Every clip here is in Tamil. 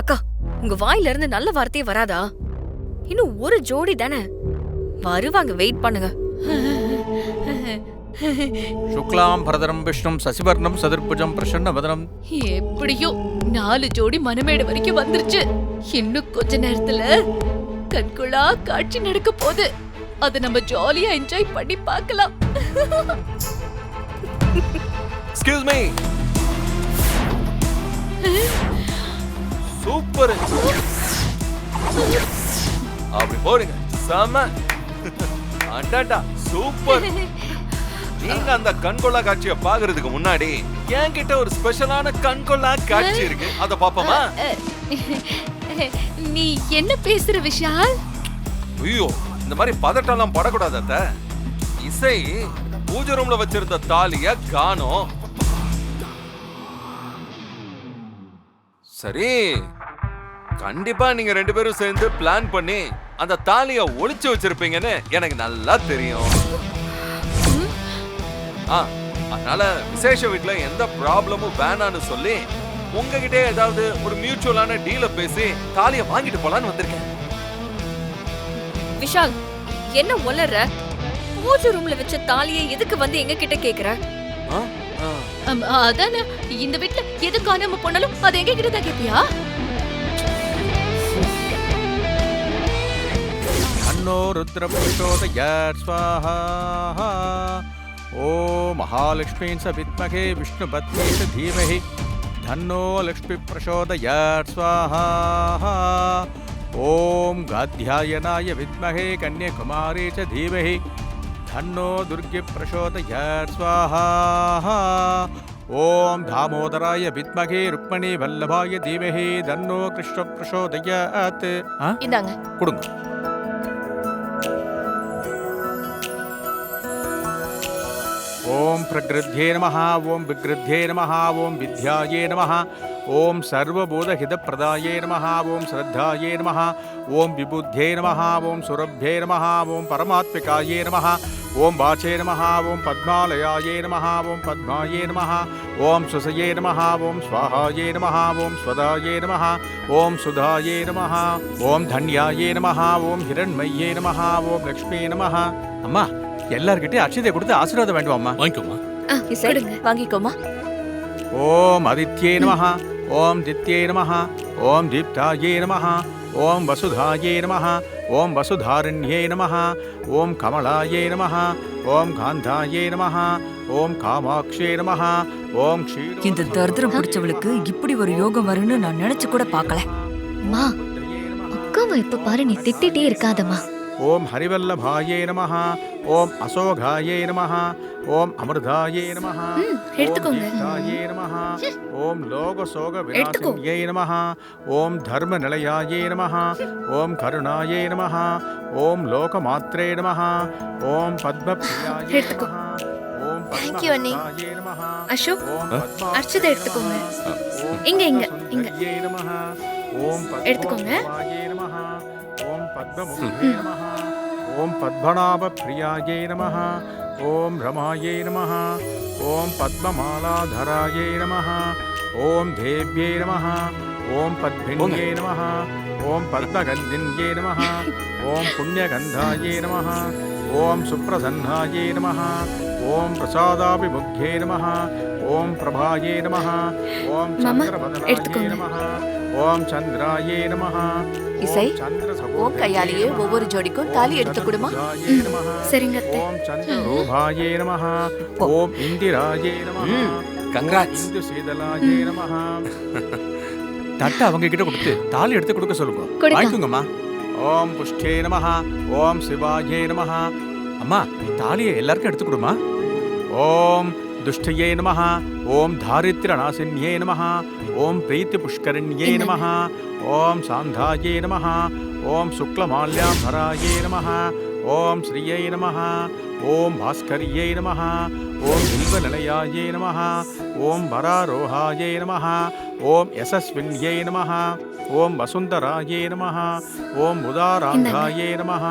அக்கா, உங்க வாயில இருந்து நல்ல வார்த்தையே வராதா? இன்னும் ஒரு ஜோடி தானே வருவாங்க, வெயிட் பண்ணுங்க. சுக்லாம் பரதரம் விஷ்ணும் சசிவர்ணம் சதுர்புஜம் பிரசன்னவதனம். எப்படியோ 4 ஜோடி மணமேடு வரைக்கும் வந்துருச்சு. இன்னும் கொஞ்ச நேரத்துல கண்கொள்ளா காட்சி நடக்க போகுது. அத நம்ம ஜாலியா என்ஜாய் பண்ணி பார்க்கலாம். Excuse me. சூப்பர். அப்படி போடுங்க. செம. அடடா சூப்பர். நீங்க அந்த கண்கொள்ளா காட்சியை பாக்குறதுக்கு முன்னாடி என்கிட்ட ஒரு ஸ்பெஷலான கண்கொள்ளா காட்சி இருக்கு. அத பாப்போமா? நீ என்ன பேசுற விஷால்? ஐயோ, இந்த மாதிரி பதட்டம்லாம் படக்கூடாது அத்த. இசை பூஜை ரூம்ல வச்சிருந்த தாலிய காணோம். சரி, கண்டிப்பா நீங்க 2 பேரும் சேர்ந்து பிளான் பண்ணி அந்த தாலிய ஒளிச்சு வச்சிருப்பீங்கன்னு எனக்கு நல்லா தெரியும். அதனால விசேஷ வீட்டுல எந்த ப்ராப்ளமும் வேணான்னு சொல்லி உங்ககிட்ட ஏதாவது ஒரு மியூச்சுவலான டீல பேசி தாலிய வாங்கிட்டு போலான்னு வந்திருக்கேன். விஷால், என்ன உளற? பூஜை ரூம்ல வச்ச தாலியை எதுக்கு வந்து எங்க கிட்ட கேக்குற? அதானே, இந்த வீட்டுல எது காணாம போனாலும் அது எங்க கிட்ட தான் கேப்பியா? அன்னோ ருத்ர பிரச்சோதயாத் ஸ்வாஹா. ஓம் மகாலட்சுமி சவித்மகே விஷ்ணு பத்னி தீமஹி தன்னோ லக்ஷ்மி பிரச்சோதயாத் ஸ்வாஹா. ஓம் காத்யாயனாய வித்மகே கன்யாகுமாரி ச தீமஹி தன்னோ துர்கி பிரச்சோதயாத் ஸ்வாஹா. ஓம் தாமோதராய வித்மகே ருக்மணி வல்லபாய தீமஹி தன்னோ கிருஷ்ண பிரச்சோதயாத். இந்தாங்க, கொடுங்க. ஓம் பிரகிருத்யே நமஹ. ஓம் விக்ருத்யே நமஹ. ஓம் வித்யாயே நமஹ. ஓம் சர்வபூதஹிதப்பிரதாயே நமஹ. ஓம் ஸ்ரத்தாயே நமஹ. ஓம் விபுத்யே நமஹ. ஓம் சுரப்யே நமஹ. ஓம் பரமாத்மிகாயே நமஹ. ஓம் வாச்சே நமஹ. ஓம் பத்மாலயாயே நமஹ. ஓம் பத்மாயே நமஹ. ஓம் சுசயே நமஹ. ஓம் ஸ்வாஹாயே நமஹ. ஓம் ஸ்வதாயே நமஹ. ஓம் சுதாயே நமஹ. ஓம் தன்யாயே நமஹ. ஓம் ஹிரண்மயே நமஹ. ஓம் லக்ஷ்மீ நமஹ. அம்மா, எல்லார்கிட்டயும் அட்சதை கொடுத்து ஆசீர்வாதம் வேண்டுவாம்மா. வாங்கிக்கோமா. வாங்கிக்கோமா. ஓம் ஆதித்யே நமஹ. ஓம் தித்யே நமஹ. ஓம் தீப்தாயே நமஹ. ஓம் வசுதாயே நமஹ. ஓம் வசுதாரண்யே நமஹ. ஓம் கமலாயே நமஹ. ஓம் காந்தாயே நமஹ. ஓம் காமாக்ஷே நமஹ. ஓம் க்ஷீரோ. இந்த தரித்திரம் பிடிச்சவளுக்கு இப்படி ஒரு யோகம் வரும்னு நான் நினைச்சு கூட பார்க்கல. மா, அக்காவை இப்ப பாரு, நீ திட்டிட்டே இருக்காதம்மா. ஓம் ஹரிவல்லபாயே நமஹ. ஓம் அசோகாயே நமஹ. ஓம் அமிர்தாயே நமஹ. எடுத்துக்கோங்க. ஓம் தீப்தாயே நமஹ. ஓம் லோகசோக விநாசின்யே நமஹ. ஓம் தர்ம நிலையாயே நமஹ. ஓம் கருணாயே நமஹ. ஓம் லோகமாத்ரே நமஹ. ஓம் பத்மப்ரியாயே எடுத்துக்கோ. நமஹ. ஓம் Thank you, அண்ணி. பத்மஹஸ்தாயே நமஹ. அசோக், ஓம் அர்ச்சதை எடுத்துக்கோங்க. ஓம் இங்க, இங்க, பத்மசுந்தரியே நமஹ. ஓம் எடுத்துக்கோங்க. பத்மோத்பவாயே நமஹ. ஓம் பத்மமுக்தே நமஹ. ஓம் பத்மநாப பிரியாயே நமஹ. ஓம் ரமாயே நமஹ. ஓம் பத்மமாலாதராயே நமஹ. ஓம் தேவ்யே நமஹ. ஓம் பத்மின்யே நமஹ. ஓம் பத்மகந்தின்யே நமஹ. ஓம் புண்ணியகந்தாயே நமஹ. ஓம் சுப்ரசன்னாயே நமஹ. ஓம் பிரசாதாபிமுக்யே நமஹ. ஓம் பிரபாயே நமஹ. ஓம் மாமா, சந்திரவதனாயே எடுத்துக்கோங்க. நமஹ. ஓம் சந்திராயே நமஹ. இசை, ஓம் உன் கையாலேயே ஒவ்வொரு ஜோடிக்கும் தாலி எடுத்து கொடுமா. சரிங்க அத்தை. ஓம் சந்திரரூபாயே நமஹ. ஓம் இந்திராயே நமஹ. கங்க்ராட்ஸ். இந்து சீதலாயே நமஹ. தட்டை அவங்க கிட்ட கொடுத்து தாலி எடுத்து கொடுக்க சொல்லுங்க. கொடுங்க. வாங்கிக்கோங்கம்மா. ஓம் புஷ்டே நமஹ. ஓம் சிவாயே நமஹ. அம்மா, தாலியை எல்லாருக்கும் எடுத்து கொடுமா. ஓம் துஷ்டயே நமஹ. ஓம் தாரித்ரநாசின்யே நமஹ. ஓம் பிரீத்தி புஷ்கரண்யே நமஹ. ஓம் சாந்தாயே நமஹ. ஓம் சுக்லமால்யாம்பராயே நமஹ. ஓம் ஸ்ரீயை நமஹ. ஓம் பாஸ்கரியை நமஹ. ஓம் வில்வநிலையாயே நமஹ. ஓம் வராரோஹாயே நமஹ. ஓம் யசஸ்வின்யை நமஹ. ஓம் வசுந்தராயே நமஹ. ஓம் உதாராங்காயே நமஹ.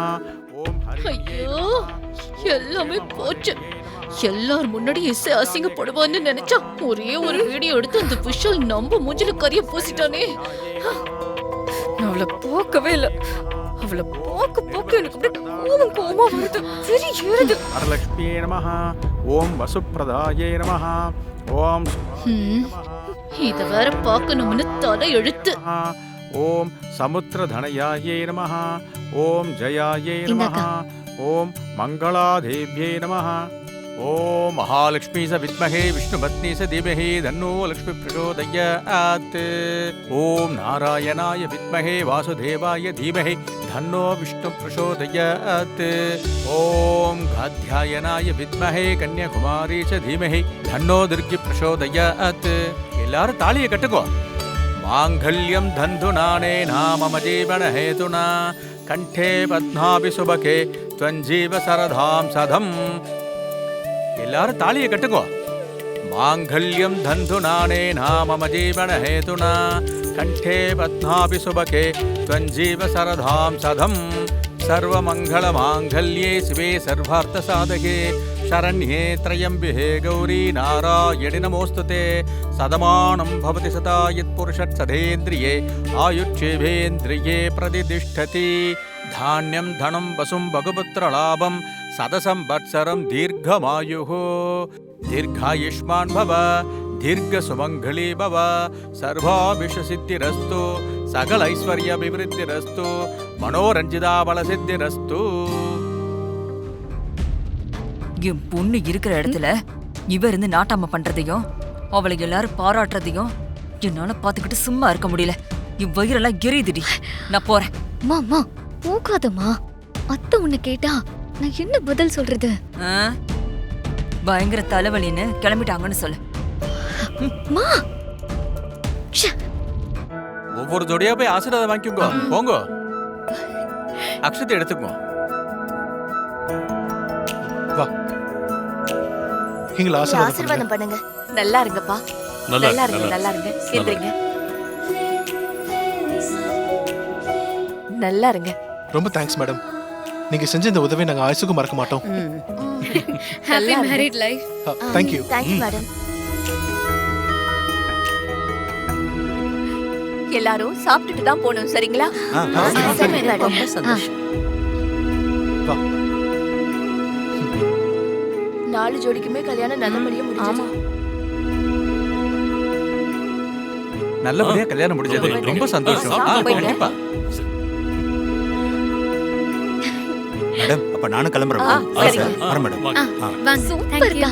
ஓம் ஹரியே ஐயோ, எல்லாமே போச்சு. எல்லார் முன்னாடி இசை அசிங்கப்படுவான்னு நினைச்சா ஒரே ஒரு வீடியோ எடுத்து அந்த விஷால் நம்ம மூஞ்சில கரிய பூசிட்டானே. நான் அவளை பார்க்கவே இல்ல. அவளை பார்க்க எனக்கு அப்படியே கோவமா வருது. சரி ஏறுது. வரலட்சுமியே நமஹ. ஓம் வசுப்பிரதாயே நமஹ. ஓம் இத வேற பார்க்கணும்னு தலை எழுத்து. ஓம் சமுத்திரதனயாயே நமஹ. ஓம் ஜயாயே நமஹ. ஓம் மங்களாதேவ்யே நமஹ. ஓம் மகாலட்சுமி ச வித்மஹே விஷ்ணுபத்னி ச தீமஹி தன்னோ லக்ஷ்மி பிரச்சோதயாத். ஓம் நாராயணாய வித்மஹே வாசுதேவாய தீமஹி தன்னோ விஷ்ணு பிரச்சோதயாத். ஓம் காத்யாயனாய வித்மஹே கன்யாகுமாரி ச தீமஹி தன்னோ துர்கி பிரச்சோதயாத். எல்லாரும் தாலியை கட்டுக்கோ. மாங்கல்யம் தந்துநானே நாம ஜீவன ஹேதுனா கண்டே பத்மாபி சுபகே த்வஞ்சீவ சரதாம் சதம். எல்லாரும் தாலியை கட்டுக்கோ. மாங்கல்யம் தந்துநானே நாம ஜீவன ஹேதுனா கண்டே பத்மாபி சுபகே த்வஞ்சீவ சரதாம் சதம். சர்வமங்கள மாங்கல்யே சிவே சர்வார்த்த சாதகே शरण्ये त्र्यम्बिके गौरी नारायणि नमोस्तुते. सदमानं भवति सदा यत्पुरुषः सदेन्द्रिये आयुष्येवेन्द्रिये प्रतिष्ठति. धान्यं धनं वसुं भगपुत्रलाभं सदसंवत्सरं दीर्घमायुः. दीर्घायुष्मान् भव दीर्घसुमङ्गली भव. सर्वाभिष्टसिद्धिरस्तु सकल ऐश्वर्याभिवृद्धिरस्तु मनोरञ्जिता बलसिद्धिरस्तु. என் பொண்ணு இருக்கிற இடத்துல இவ இருந்து நாட்டாம பண்றதையும் அவளை எல்லாரும் பாராட்டுறதையும் என்னால பாத்துக்கிட்டு சும்மா இருக்க முடியல. என் வயிறெல்லாம் எரியுதுடி. நான் போறேன். மாமா போகாதம்மா. அத்தை உன்னை கேட்டா நான் என்ன பதில் சொல்றது? ஆ? பயங்கர தலைவலின்னு கிளம்பிட்டாங்கன்னு சொல்லு. மா ஒவ்வொரு ஜோடியா போய் ஆசீர்வாதம் வாங்கிக்கோங்க. போங்க. அக்ஷத்தை எடுத்துக்கோ. வா, எங்களை ஆசீர்வாதம் பண்ணுங்க. நல்லா இருங்கப்பா. நல்லா இருங்க. நல்லா இருங்க. எந்திரிங்க. நல்லா இருங்க. ரொம்ப தேங்க்ஸ் மேடம். நீங்க செஞ்ச இந்த உதவியை நாங்க ஆயுசுக்கும் மறக்க மாட்டோம். Happy married life. Thank you. Thank you madam. எல்லாரும் சாப்பிட்டுட்டு தான் போணும். சரிங்களா? சரி மேடம். ரொம்ப சந்தோஷம். வா. 4 ஜோடிக்குமே கல்யாணம் நல்லபடியா முடிஞ்சது. நல்லபடியா கல்யாணம் முடிஞ்சது. ரொம்ப சந்தோஷம். கண்டிப்பா. மேடம், அப்ப நானும் கிளம்புறேன். சரிங்க. வரேன் மேடம். சூப்பர்க்கா.